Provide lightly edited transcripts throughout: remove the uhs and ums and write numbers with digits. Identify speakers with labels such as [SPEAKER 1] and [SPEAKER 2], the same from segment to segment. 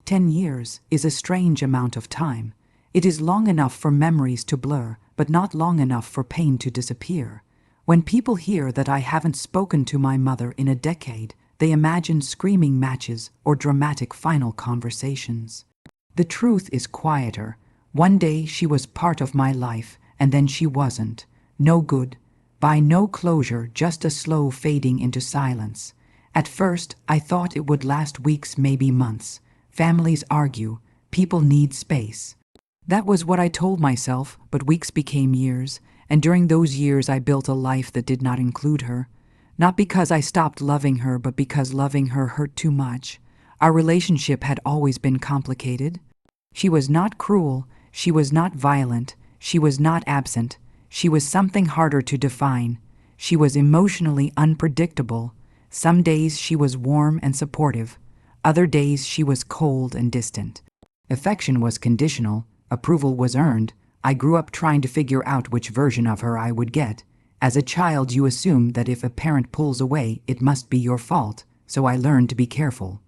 [SPEAKER 1] 10 years is a strange amount of time. It is long enough for memories to blur, but not long enough for pain to disappear. When people hear that I haven't spoken to my mother in a decade, they imagine screaming matches or dramatic final conversations. The truth is quieter. One day she was part of my life, and then she wasn't. No good. By no closure, just a slow fading into silence. At first, I thought it would last weeks, maybe months. Families argue. People need space. That was what I told myself, but weeks became years, and during those years I built a life that did not include her. Not because I stopped loving her, but because loving her hurt too much. Our relationship had always been complicated. She was not cruel, she was not violent, she was not absent, she was something harder to define. She was emotionally unpredictable. Some days she was warm and supportive. Other days she was cold and distant. Affection was conditional, approval was earned. I grew up trying to figure out which version of her I would get. As a child, you assume that if a parent pulls away, it must be your fault, so I learned to be careful.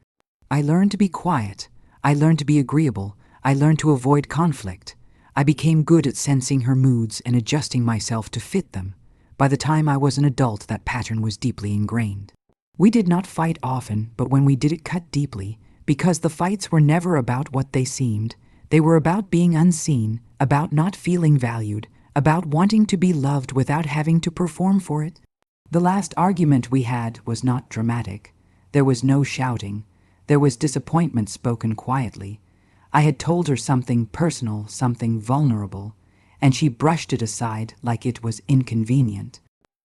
[SPEAKER 1] I learned to be quiet. I learned to be agreeable. I learned to avoid conflict. I became good at sensing her moods and adjusting myself to fit them. By the time I was an adult, that pattern was deeply ingrained. We did not fight often, but when we did, it cut deeply, because the fights were never about what they seemed. They were about being unseen, about not feeling valued, about wanting to be loved without having to perform for it. The last argument we had was not dramatic. There was no shouting. There was disappointment spoken quietly. I had told her something personal, something vulnerable, and she brushed it aside like it was inconvenient.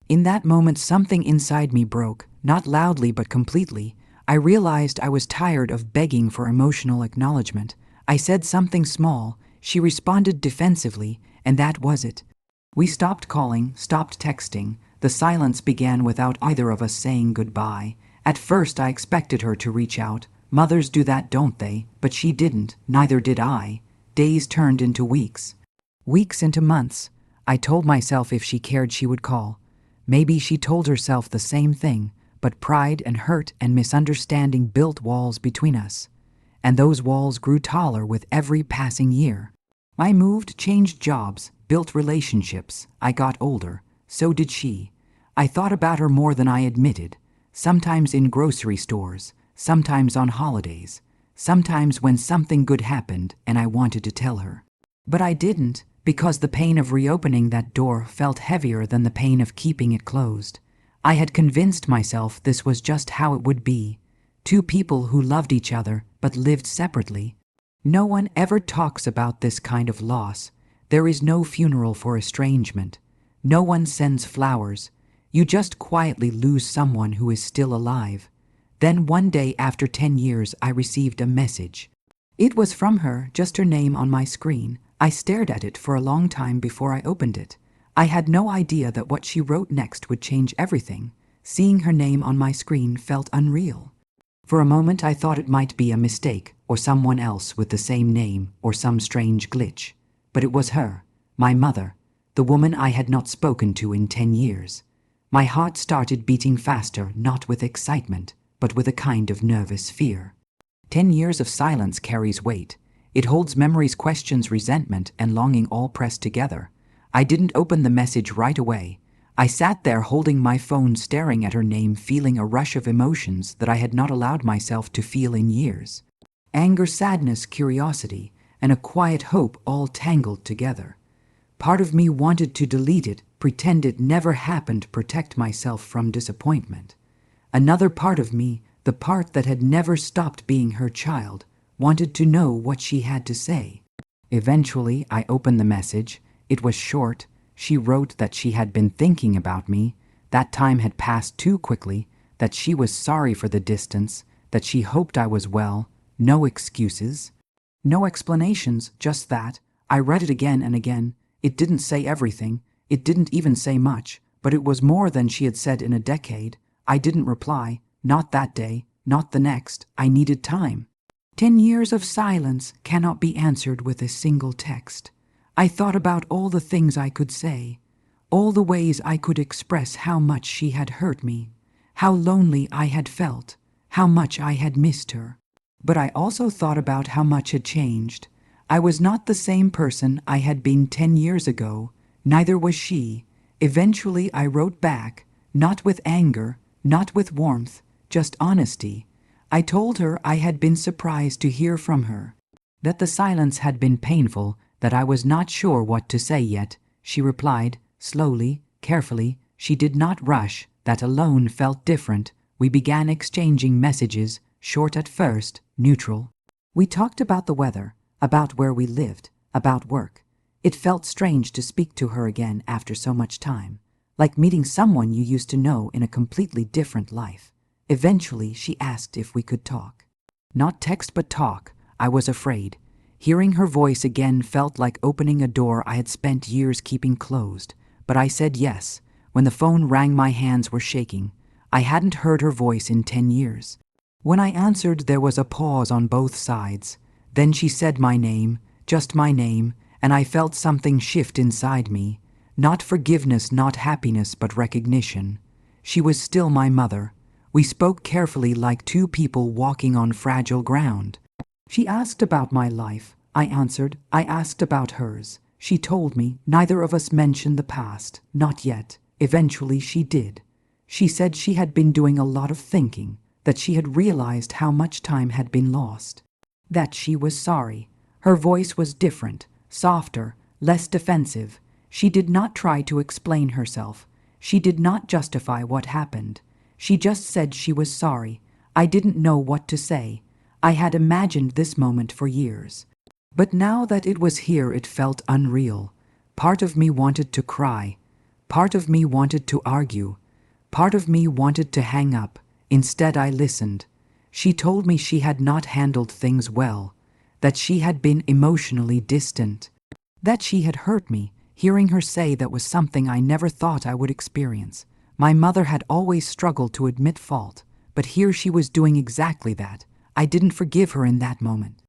[SPEAKER 1] In that moment, something inside me broke, not loudly but completely. I realized I was tired of begging for emotional acknowledgement. I said something small. She responded defensively, and that was it. We stopped calling, stopped texting. The silence began without either of us saying goodbye. At first, I expected her to reach out. Mothers do that, don't they? But she didn't, neither did I. Days turned into weeks. Weeks into months. I told myself if she cared, she would call. Maybe she told herself the same thing, but pride and hurt and misunderstanding built walls between us. And those walls grew taller with every passing year. I moved, changed jobs, built relationships. I got older. So did she. I thought about her more than I admitted. Sometimes in grocery stores, sometimes on holidays, sometimes when something good happened and I wanted to tell her. But I didn't, because the pain of reopening that door felt heavier than the pain of keeping it closed. I had convinced myself this was just how it would be. Two people who loved each other but lived separately. No one ever talks about this kind of loss. There is no funeral for estrangement. No one sends flowers. You just quietly lose someone who is still alive. Then one day after 10 years, I received a message. It was from her, just her name on my screen. I stared at it for a long time before I opened it. I had no idea that what she wrote next would change everything. Seeing her name on my screen felt unreal. For a moment I thought it might be a mistake, or someone else with the same name, or some strange glitch. But it was her, my mother, the woman I had not spoken to in 10 years. My heart started beating faster, not with excitement, but with a kind of nervous fear. 10 years of silence carries weight. It holds memories, questions, resentment, and longing all pressed together. I didn't open the message right away. I sat there holding my phone, staring at her name, feeling a rush of emotions that I had not allowed myself to feel in years. Anger, sadness, curiosity, and a quiet hope all tangled together. Part of me wanted to delete it, pretend it never happened, protect myself from disappointment. Another part of me, the part that had never stopped being her child, wanted to know what she had to say. Eventually, I opened the message. It was short. She wrote that she had been thinking about me, that time had passed too quickly, that she was sorry for the distance, that she hoped I was well. No excuses. No explanations, just that. I read it again and again. It didn't say everything. It didn't even say much, but it was more than she had said in a decade. I didn't reply. Not that day. Not the next. I needed time. 10 years of silence cannot be answered with a single text. I thought about all the things I could say, all the ways I could express how much she had hurt me, how lonely I had felt, how much I had missed her. But I also thought about how much had changed. I was not the same person I had been 10 years ago, neither was she. Eventually I wrote back, not with anger, not with warmth, just honesty. I told her I had been surprised to hear from her, that the silence had been painful, that I was not sure what to say yet. She replied, slowly, carefully. She did not rush. That alone felt different. We began exchanging messages, short at first, neutral. We talked about the weather, about where we lived, about work. It felt strange to speak to her again after so much time, like meeting someone you used to know in a completely different life. Eventually, she asked if we could talk. Not text, but talk. I was afraid. Hearing her voice again felt like opening a door I had spent years keeping closed. But I said yes. When the phone rang, my hands were shaking. I hadn't heard her voice in 10 years. When I answered, there was a pause on both sides. Then she said my name, just my name, and I felt something shift inside me. Not forgiveness, not happiness, but recognition. She was still my mother. We spoke carefully, like two people walking on fragile ground. She asked about my life. I answered. I asked about hers. She told me. Neither of us mentioned the past. Not yet. Eventually she did. She said she had been doing a lot of thinking, that she had realized how much time had been lost, that she was sorry. Her voice was different, softer, less defensive. She did not try to explain herself. She did not justify what happened. She just said she was sorry. I didn't know what to say. I had imagined this moment for years. But now that it was here, it felt unreal. Part of me wanted to cry. Part of me wanted to argue. Part of me wanted to hang up. Instead, I listened. She told me she had not handled things well, that she had been emotionally distant, that she had hurt me. Hearing her say that was something I never thought I would experience. My mother had always struggled to admit fault, but here she was doing exactly that. I didn't forgive her in that moment.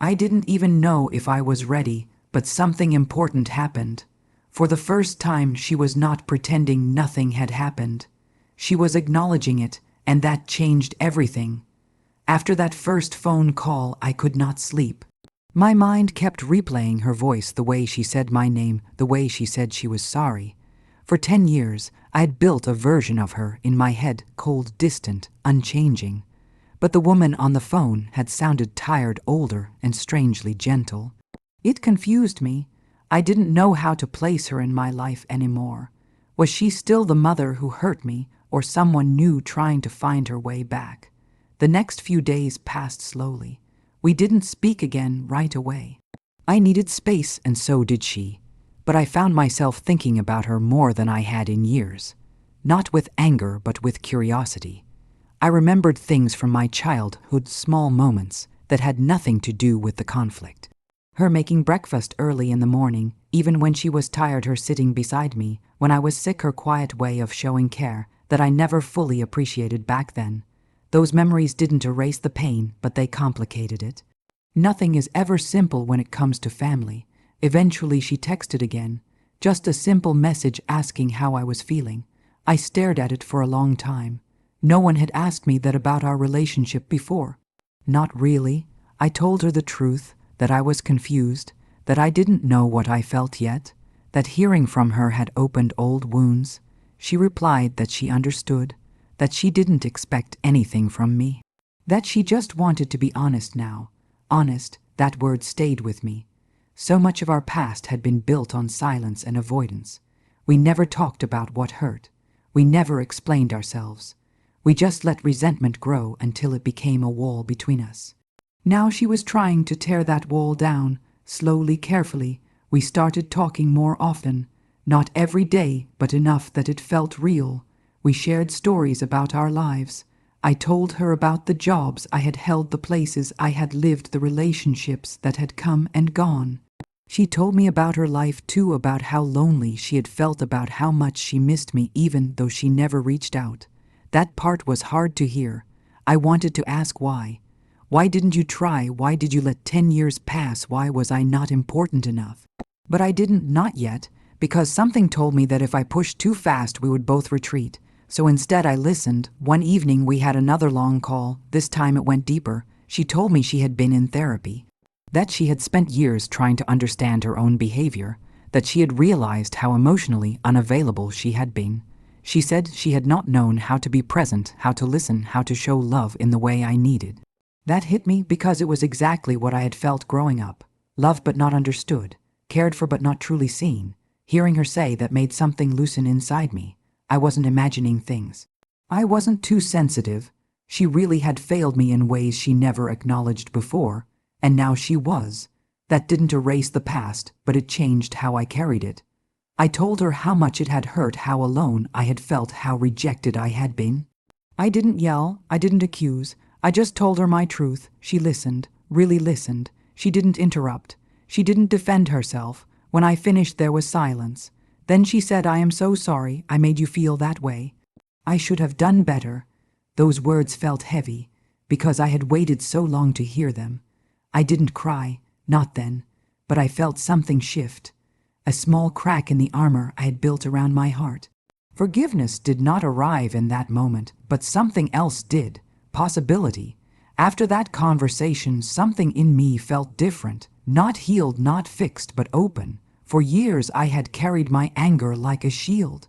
[SPEAKER 1] I didn't even know if I was ready, but something important happened. For the first time, she was not pretending nothing had happened. She was acknowledging it, and that changed everything. After that first phone call, I could not sleep. My mind kept replaying her voice, the way she said my name, the way she said she was sorry. For 10 years, I had built a version of her in my head, cold, distant, unchanging. But the woman on the phone had sounded tired, older, and strangely gentle. It confused me. I didn't know how to place her in my life anymore. Was she still the mother who hurt me, or someone new trying to find her way back? The next few days passed slowly. We didn't speak again right away. I needed space, and so did she. But I found myself thinking about her more than I had in years. Not with anger, but with curiosity. I remembered things from my childhood, small moments that had nothing to do with the conflict. Her making breakfast early in the morning, even when she was tired, her sitting beside me. When I was sick, her quiet way of showing care that I never fully appreciated back then. Those memories didn't erase the pain, but they complicated it. Nothing is ever simple when it comes to family. Eventually she texted again, just a simple message asking how I was feeling. I stared at it for a long time. No one had asked me that about our relationship before. Not really. I told her the truth, that I was confused, that I didn't know what I felt yet, that hearing from her had opened old wounds. She replied that she understood, that she didn't expect anything from me, that she just wanted to be honest now. Honest, that word stayed with me. So much of our past had been built on silence and avoidance. We never talked about what hurt. We never explained ourselves. We just let resentment grow until it became a wall between us. Now she was trying to tear that wall down, slowly, carefully. We started talking more often, not every day, but enough that it felt real. We shared stories about our lives. I told her about the jobs I had held, the places I had lived, the relationships that had come and gone. She told me about her life too, about how lonely she had felt, about how much she missed me even though she never reached out. That part was hard to hear. I wanted to ask why. Why didn't you try? Why did you let 10 years pass? Why was I not important enough? But I didn't, not yet, because something told me that if I pushed too fast we would both retreat. So instead I listened. One evening we had another long call. This time it went deeper. She told me she had been in therapy, that she had spent years trying to understand her own behavior, that she had realized how emotionally unavailable she had been. She said she had not known how to be present, how to listen, how to show love in the way I needed. That hit me because it was exactly what I had felt growing up. Loved but not understood, cared for but not truly seen. Hearing her say that made something loosen inside me. I wasn't imagining things. I wasn't too sensitive. She really had failed me in ways she never acknowledged before, and now she was. That didn't erase the past, but it changed how I carried it. I told her how much it had hurt, how alone I had felt, how rejected I had been. I didn't yell, I didn't accuse, I just told her my truth. She listened, really listened. She didn't interrupt. She didn't defend herself. When I finished, there was silence. Then she said, "I am so sorry I made you feel that way. I should have done better." Those words felt heavy, because I had waited so long to hear them. I didn't cry, not then, but I felt something shift, a small crack in the armor I had built around my heart. Forgiveness did not arrive in that moment, but something else did, possibility. After that conversation, something in me felt different, not healed, not fixed, but open. For years I had carried my anger like a shield.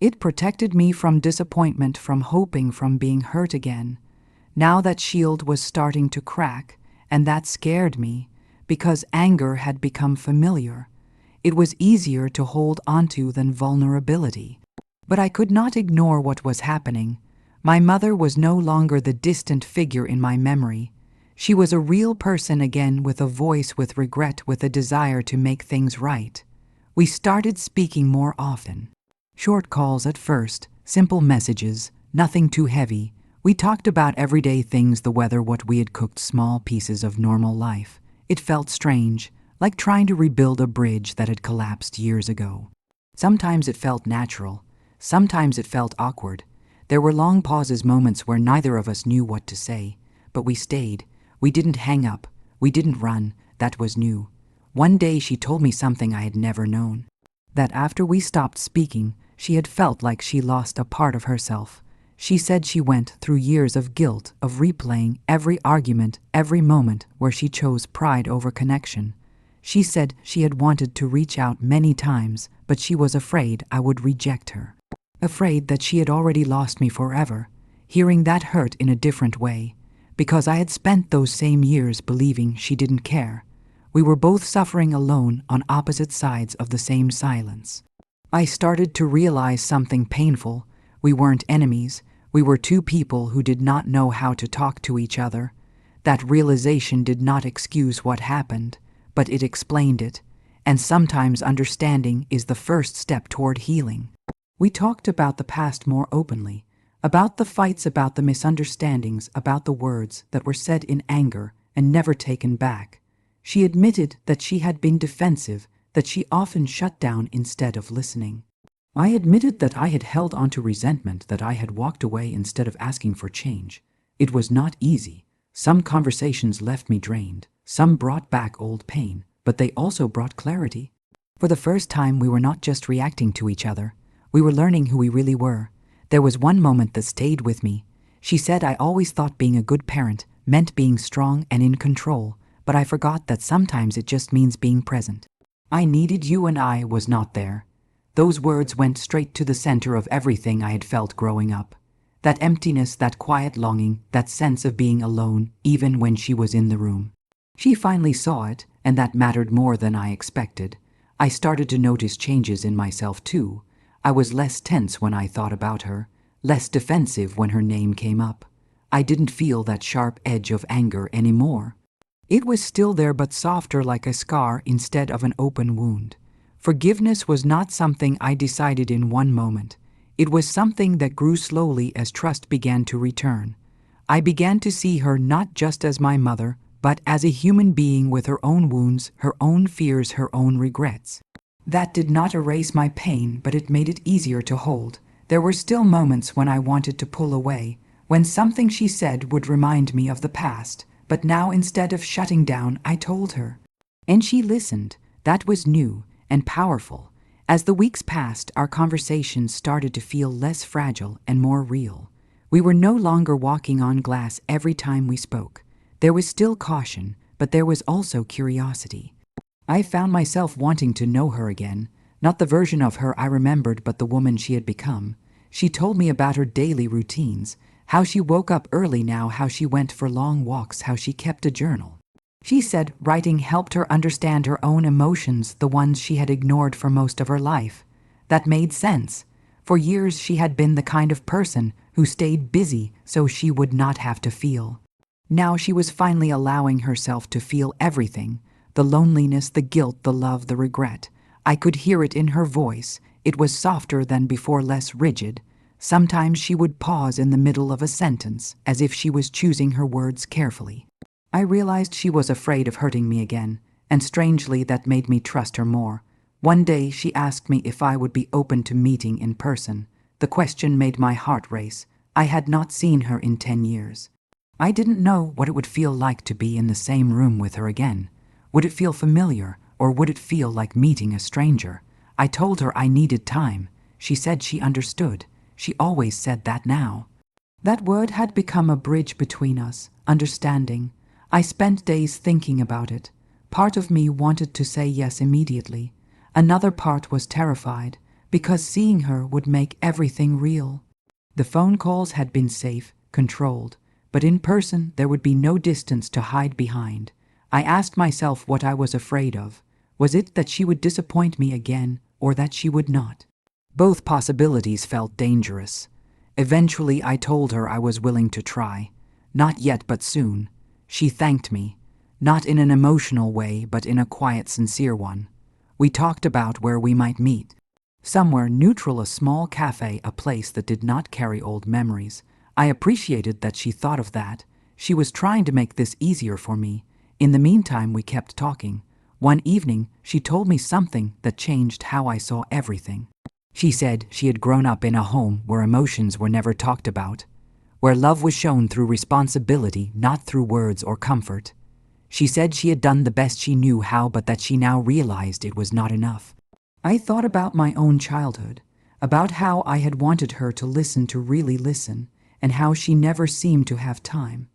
[SPEAKER 1] It protected me from disappointment, from hoping, from being hurt again. Now that shield was starting to crack, and that scared me, because anger had become familiar. It was easier to hold onto than vulnerability. But I could not ignore what was happening. My mother was no longer the distant figure in my memory. She was a real person again, with a voice, with regret, with a desire to make things right. We started speaking more often. Short calls at first, simple messages, nothing too heavy. We talked about everyday things, the weather, what we had cooked, small pieces of normal life. It felt strange, like trying to rebuild a bridge that had collapsed years ago. Sometimes it felt natural. Sometimes it felt awkward. There were long pauses, moments where neither of us knew what to say. But we stayed. We didn't hang up. We didn't run. That was new. One day she told me something I had never known. That after we stopped speaking, she had felt like she lost a part of herself. She said she went through years of guilt, of replaying every argument, every moment where she chose pride over connection. She said she had wanted to reach out many times, but she was afraid I would reject her. Afraid that she had already lost me forever. Hearing that hurt in a different way, because I had spent those same years believing she didn't care. We were both suffering alone on opposite sides of the same silence. I started to realize something painful. We weren't enemies. We were two people who did not know how to talk to each other. That realization did not excuse what happened, but it explained it. And sometimes understanding is the first step toward healing. We talked about the past more openly, about the fights, about the misunderstandings, about the words that were said in anger and never taken back. She admitted that she had been defensive, that she often shut down instead of listening. I admitted that I had held onto resentment, that I had walked away instead of asking for change. It was not easy. Some conversations left me drained. Some brought back old pain, but they also brought clarity. For the first time, we were not just reacting to each other. We were learning who we really were. There was one moment that stayed with me. She said, "I always thought being a good parent meant being strong and in control, but I forgot that sometimes it just means being present. I needed you and I was not there." Those words went straight to the center of everything I had felt growing up. That emptiness, that quiet longing, that sense of being alone, even when she was in the room. She finally saw it, and that mattered more than I expected. I started to notice changes in myself too. I was less tense when I thought about her, less defensive when her name came up. I didn't feel that sharp edge of anger anymore. It was still there, but softer, like a scar instead of an open wound. Forgiveness was not something I decided in one moment. It was something that grew slowly as trust began to return. I began to see her not just as my mother, but as a human being with her own wounds, her own fears, her own regrets. That did not erase my pain, but it made it easier to hold. There were still moments when I wanted to pull away, when something she said would remind me of the past. But now, instead of shutting down, I told her. And she listened. That was new and powerful. As the weeks passed, our conversations started to feel less fragile and more real. We were no longer walking on glass every time we spoke. There was still caution, but there was also curiosity. I found myself wanting to know her again, not the version of her I remembered, but the woman she had become. She told me about her daily routines, how she woke up early now, how she went for long walks, how she kept a journal. She said writing helped her understand her own emotions, the ones she had ignored for most of her life. That made sense. For years she had been the kind of person who stayed busy so she would not have to feel. Now she was finally allowing herself to feel everything, the loneliness, the guilt, the love, the regret. I could hear it in her voice. It was softer than before, less rigid. Sometimes she would pause in the middle of a sentence, as if she was choosing her words carefully. I realized she was afraid of hurting me again, and strangely that made me trust her more. One day she asked me if I would be open to meeting in person. The question made my heart race. I had not seen her in 10 years. I didn't know what it would feel like to be in the same room with her again. Would it feel familiar, or would it feel like meeting a stranger? I told her I needed time. She said she understood. She always said that now. That word had become a bridge between us, understanding. I spent days thinking about it. Part of me wanted to say yes immediately. Another part was terrified, because seeing her would make everything real. The phone calls had been safe, controlled, but in person there would be no distance to hide behind. I asked myself what I was afraid of. Was it that she would disappoint me again, or that she would not? Both possibilities felt dangerous. Eventually I told her I was willing to try. Not yet, but soon. She thanked me, not in an emotional way, but in a quiet, sincere one. We talked about where we might meet. Somewhere neutral, a small cafe, a place that did not carry old memories. I appreciated that she thought of that. She was trying to make this easier for me. In the meantime, we kept talking. One evening, she told me something that changed how I saw everything. She said she had grown up in a home where emotions were never talked about, where love was shown through responsibility, not through words or comfort. She said she had done the best she knew how, but that she now realized it was not enough. I thought about my own childhood, about how I had wanted her to listen, to really listen, and how she never seemed to have time.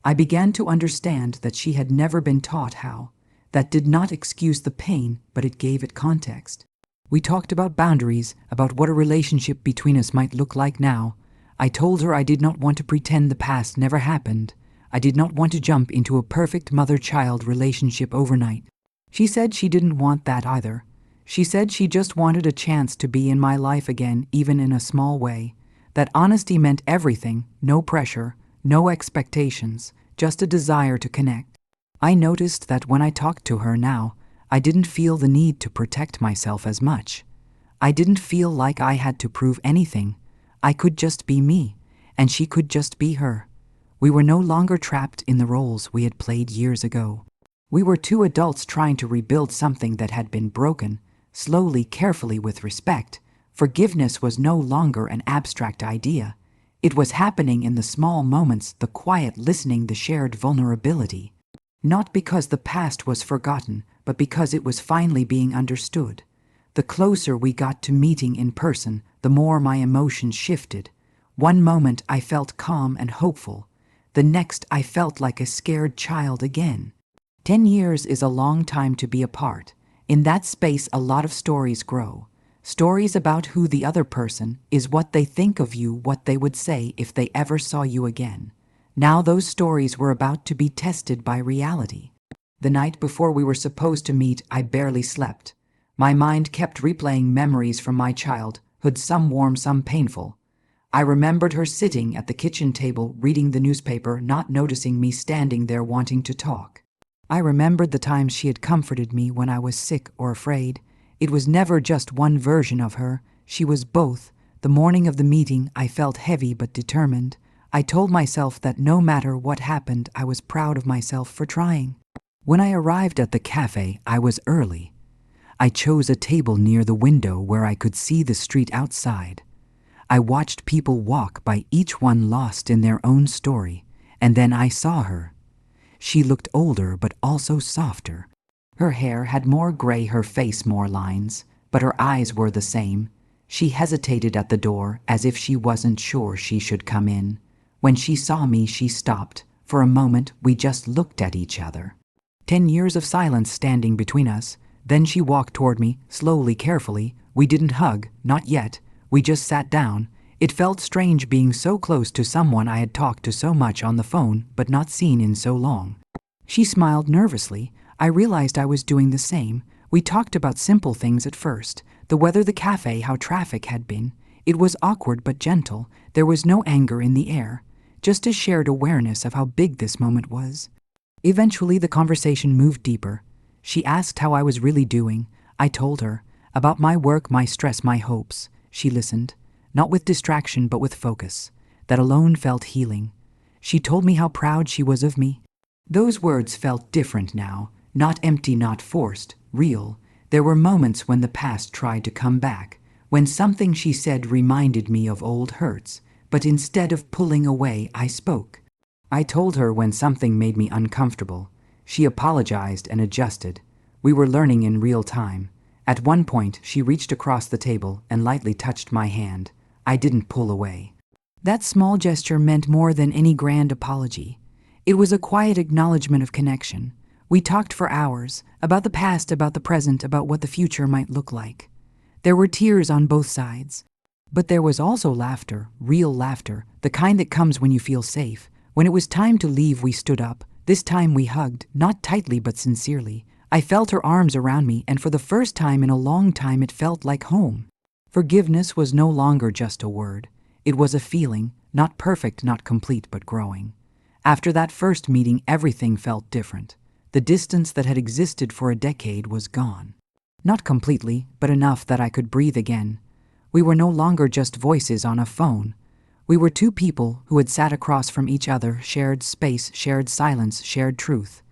[SPEAKER 1] I began to understand that she had never been taught how. That did not excuse the pain, but it gave it context. We talked about boundaries, about what a relationship between us might look like now. I told her I did not want to pretend the past never happened. I did not want to jump into a perfect mother-child relationship overnight. She said she didn't want that either. She said she just wanted a chance to be in my life again, even in a small way. That honesty meant everything, no pressure, no expectations, just a desire to connect. I noticed that when I talked to her now, I didn't feel the need to protect myself as much. I didn't feel like I had to prove anything. I could just be me, and she could just be her. We were no longer trapped in the roles we had played years ago. We were two adults trying to rebuild something that had been broken, slowly, carefully, with respect. Forgiveness was no longer an abstract idea. It was happening in the small moments, the quiet listening, the shared vulnerability. Not because the past was forgotten, but because it was finally being understood. The closer we got to meeting in person, the more my emotions shifted. One moment I felt calm and hopeful. The next I felt like a scared child again. 10 years is a long time to be apart. In that space, a lot of stories grow. Stories about who the other person is, what they think of you, what they would say if they ever saw you again. Now those stories were about to be tested by reality. The night before we were supposed to meet, I barely slept. My mind kept replaying memories from my childhood, some warm, some painful. I remembered her sitting at the kitchen table, reading the newspaper, not noticing me standing there wanting to talk. I remembered the times she had comforted me when I was sick or afraid. It was never just one version of her. She was both. The morning of the meeting, I felt heavy but determined. I told myself that no matter what happened, I was proud of myself for trying. When I arrived at the cafe, I was early. I chose a table near the window where I could see the street outside. I watched people walk by, each one lost in their own story, and then I saw her. She looked older but also softer. Her hair had more gray, her face more lines, but her eyes were the same. She hesitated at the door as if she wasn't sure she should come in. When she saw me, she stopped. For a moment, we just looked at each other. 10 years of silence standing between us. Then she walked toward me, slowly, carefully. We didn't hug, not yet. We just sat down. It felt strange being so close to someone I had talked to so much on the phone but not seen in so long. She smiled nervously. I realized I was doing the same. We talked about simple things at first. The weather, the cafe, how traffic had been. It was awkward but gentle. There was no anger in the air. Just a shared awareness of how big this moment was. Eventually, the conversation moved deeper. She asked how I was really doing. I told her about my work, my stress, my hopes. She listened, not with distraction but with focus. That alone felt healing. She told me how proud she was of me. Those words felt different now, not empty, not forced, real. There were moments when the past tried to come back, when something she said reminded me of old hurts, but instead of pulling away, I spoke. I told her when something made me uncomfortable. She apologized and adjusted. We were learning in real time. At one point, she reached across the table and lightly touched my hand. I didn't pull away. That small gesture meant more than any grand apology. It was a quiet acknowledgement of connection. We talked for hours, about the past, about the present, about what the future might look like. There were tears on both sides. But there was also laughter, real laughter, the kind that comes when you feel safe. When it was time to leave, we stood up. This time we hugged, not tightly but sincerely. I felt her arms around me, and for the first time in a long time it felt like home. Forgiveness was no longer just a word. It was a feeling, not perfect, not complete, but growing. After that first meeting, everything felt different. The distance that had existed for a decade was gone. Not completely, but enough that I could breathe again. We were no longer just voices on a phone. We were two people who had sat across from each other, shared space, shared silence, shared truth.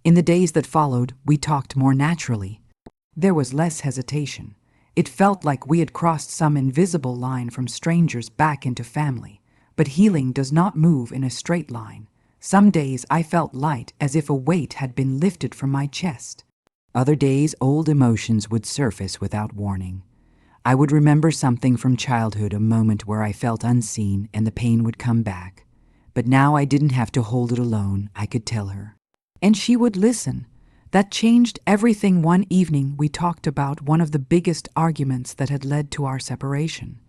[SPEAKER 1] In the days that followed, we talked more naturally. There was less hesitation. It felt like we had crossed some invisible line from strangers back into family. But healing does not move in a straight line. Some days I felt light, as if a weight had been lifted from my chest. Other days, old emotions would surface without warning. I would remember something from childhood, a moment where I felt unseen and the pain would come back. But now I didn't have to hold it alone. I could tell her. And she would listen. That changed everything. One evening we talked about one of the biggest arguments that had led to our separation.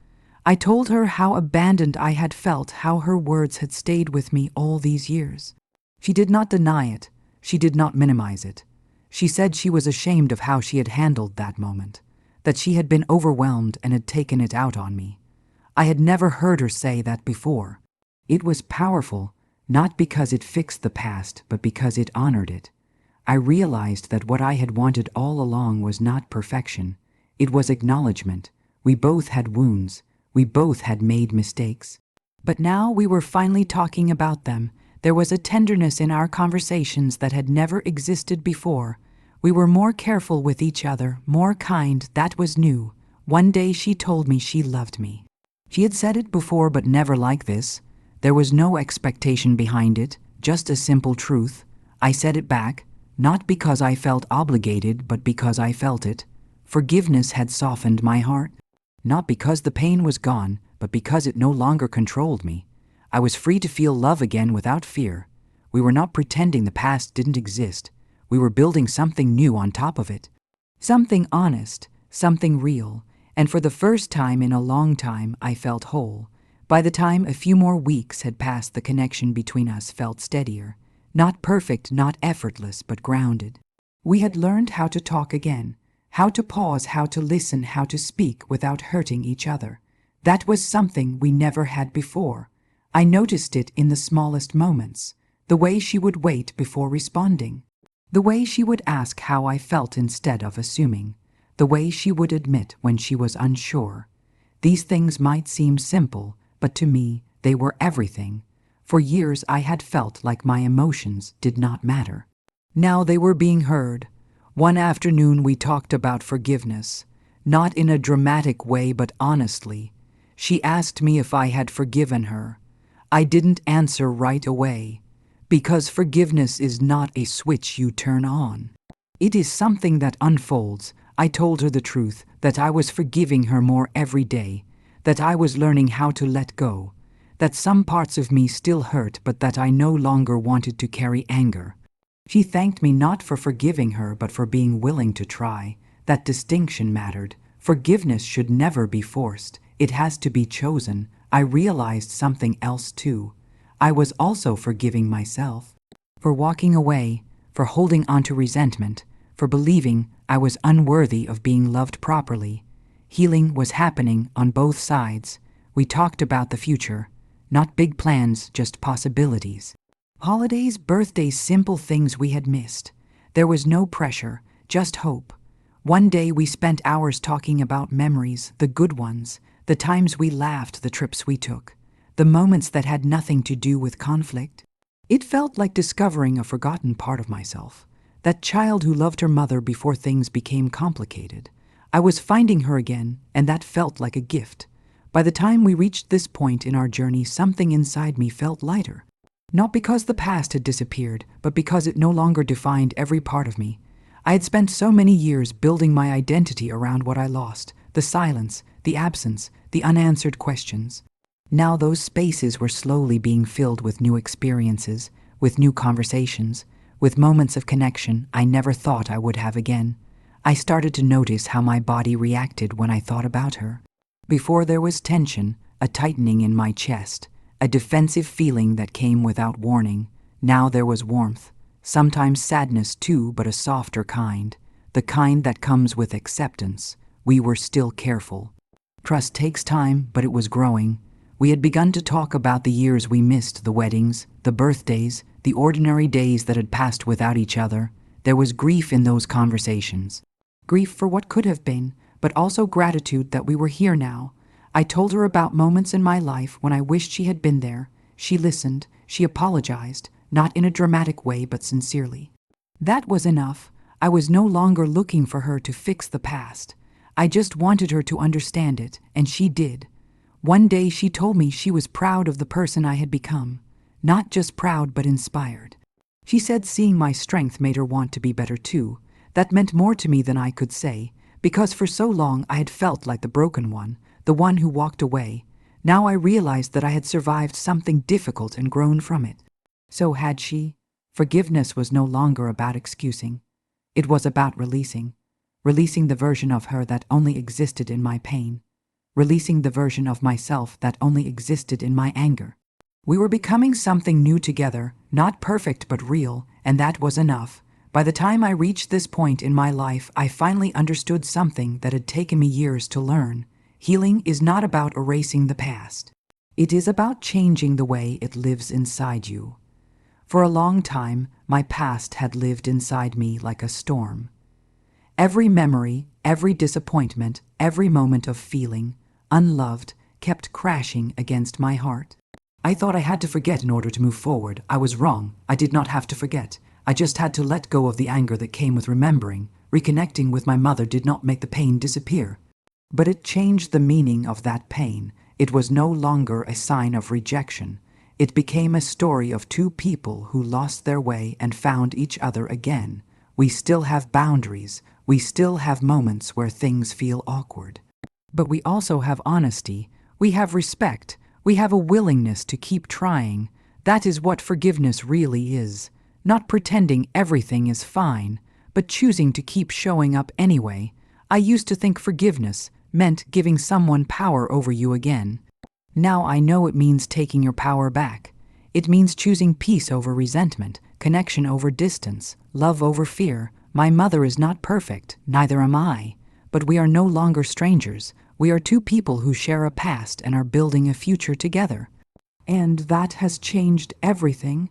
[SPEAKER 1] I told her how abandoned I had felt, how her words had stayed with me all these years. She did not deny it. She did not minimize it. She said she was ashamed of how she had handled that moment, that she had been overwhelmed and had taken it out on me. I had never heard her say that before. It was powerful, not because it fixed the past, but because it honored it. I realized that what I had wanted all along was not perfection. It was acknowledgement. We both had wounds. We both had made mistakes. But now we were finally talking about them. There was a tenderness in our conversations that had never existed before. We were more careful with each other, more kind. That was new. One day she told me she loved me. She had said it before, but never like this. There was no expectation behind it, just a simple truth. I said it back, not because I felt obligated, but because I felt it. Forgiveness had softened my heart. Not because the pain was gone, but because it no longer controlled me. I was free to feel love again without fear. We were not pretending the past didn't exist. We were building something new on top of it. Something honest, something real, and for the first time in a long time I felt whole. By the time a few more weeks had passed, the connection between us felt steadier. Not perfect, not effortless, but grounded. We had learned how to talk again, how to pause, how to listen, how to speak without hurting each other. That was something we never had before. I noticed it in the smallest moments, the way she would wait before responding, the way she would ask how I felt instead of assuming, the way she would admit when she was unsure. These things might seem simple, but to me, they were everything. For years I had felt like my emotions did not matter. Now they were being heard. One afternoon we talked about forgiveness, not in a dramatic way but honestly. She asked me if I had forgiven her. I didn't answer right away, because forgiveness is not a switch you turn on. It is something that unfolds. I told her the truth, that I was forgiving her more every day, that I was learning how to let go, that some parts of me still hurt but that I no longer wanted to carry anger. She thanked me not for forgiving her but for being willing to try. That distinction mattered. Forgiveness should never be forced. It has to be chosen. I realized something else too. I was also forgiving myself. For walking away, for holding onto resentment, for believing I was unworthy of being loved properly. Healing was happening on both sides. We talked about the future. Not big plans, just possibilities. Holidays, birthdays, simple things we had missed. There was no pressure, just hope. One day we spent hours talking about memories, the good ones, the times we laughed, the trips we took, the moments that had nothing to do with conflict. It felt like discovering a forgotten part of myself, that child who loved her mother before things became complicated. I was finding her again, and that felt like a gift. By the time we reached this point in our journey, something inside me felt lighter. Not because the past had disappeared, but because it no longer defined every part of me. I had spent so many years building my identity around what I lost, the silence, the absence, the unanswered questions. Now those spaces were slowly being filled with new experiences, with new conversations, with moments of connection I never thought I would have again. I started to notice how my body reacted when I thought about her. Before there was tension, a tightening in my chest, a defensive feeling that came without warning. Now there was warmth, sometimes sadness too, but a softer kind, the kind that comes with acceptance. We were still careful. Trust takes time, but it was growing. We had begun to talk about the years we missed, the weddings, the birthdays, the ordinary days that had passed without each other. There was grief in those conversations. Grief for what could have been, but also gratitude that we were here now. I told her about moments in my life when I wished she had been there. She listened, she apologized, not in a dramatic way but sincerely. That was enough. I was no longer looking for her to fix the past. I just wanted her to understand it, and she did. One day she told me she was proud of the person I had become. Not just proud but inspired. She said seeing my strength made her want to be better too. That meant more to me than I could say, because for so long I had felt like the broken one, the one who walked away. Now I realized that I had survived something difficult and grown from it. So had she. Forgiveness was no longer about excusing. It was about releasing. Releasing the version of her that only existed in my pain. Releasing the version of myself that only existed in my anger. We were becoming something new together, not perfect but real, and that was enough. By the time I reached this point in my life, I finally understood something that had taken me years to learn. Healing is not about erasing the past. It is about changing the way it lives inside you. For a long time, my past had lived inside me like a storm. Every memory, every disappointment, every moment of feeling unloved kept crashing against my heart. I thought I had to forget in order to move forward. I was wrong. I did not have to forget. I just had to let go of the anger that came with remembering. Reconnecting with my mother did not make the pain disappear. But it changed the meaning of that pain. It was no longer a sign of rejection. It became a story of two people who lost their way and found each other again. We still have boundaries. We still have moments where things feel awkward. But we also have honesty. We have respect. We have a willingness to keep trying. That is what forgiveness really is. Not pretending everything is fine, but choosing to keep showing up anyway. I used to think forgiveness meant giving someone power over you again. Now I know it means taking your power back. It means choosing peace over resentment, connection over distance, love over fear. My mother is not perfect, neither am I. But we are no longer strangers. We are two people who share a past and are building a future together. And that has changed everything.